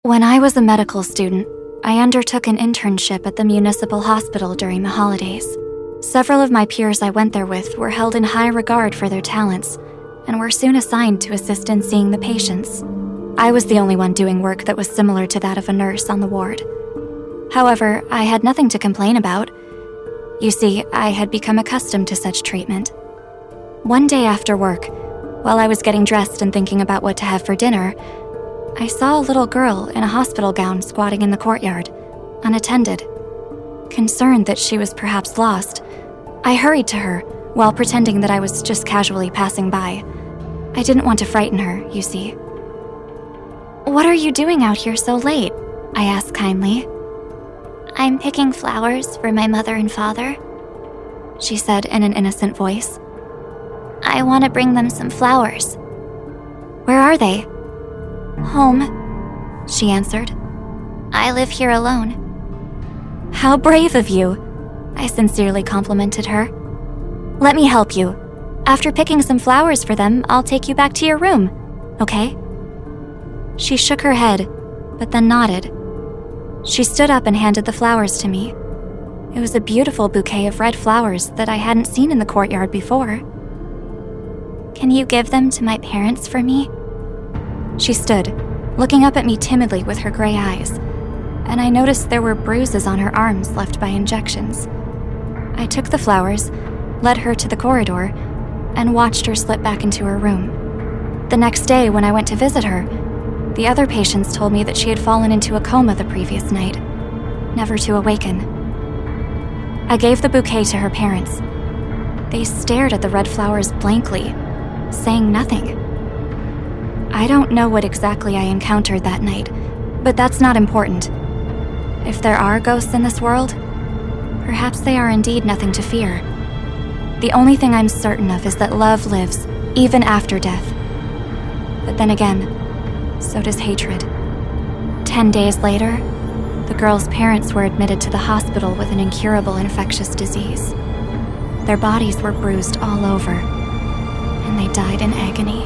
When I was a medical student, I undertook an internship at the municipal hospital during the holidays. Several of my peers I went there with were held in high regard for their talents and were soon assigned to assist in seeing the patients. I was the only one doing work that was similar to that of a nurse on the ward. However, I had nothing to complain about. You see, I had become accustomed to such treatment. One day after work, while I was getting dressed and thinking about what to have for dinner, I saw a little girl in a hospital gown squatting in the courtyard, unattended. Concerned that she was perhaps lost, I hurried to her while pretending that I was just casually passing by. I didn't want to frighten her, you see. "What are you doing out here so late?" I asked kindly. "I'm picking flowers for my mother and father," she said in an innocent voice. "I want to bring them some flowers." "Where are they?" "Home," she answered. "I live here alone." "How brave of you," I sincerely complimented her. "Let me help you. After picking some flowers for them, I'll take you back to your room, okay?" She shook her head, but then nodded. She stood up and handed the flowers to me. It was a beautiful bouquet of red flowers that I hadn't seen in the courtyard before. "Can you give them to my parents for me?" She stood, looking up at me timidly with her gray eyes, and I noticed there were bruises on her arms left by injections. I took the flowers, led her to the corridor, and watched her slip back into her room. The next day, when I went to visit her, the other patients told me that she had fallen into a coma the previous night, never to awaken. I gave the bouquet to her parents. They stared at the red flowers blankly, saying nothing. I don't know what exactly I encountered that night, but that's not important. If there are ghosts in this world, perhaps they are indeed nothing to fear. The only thing I'm certain of is that love lives, even after death. But then again, so does hatred. 10 days later, the girl's parents were admitted to the hospital with an incurable infectious disease. Their bodies were bruised all over, and they died in agony.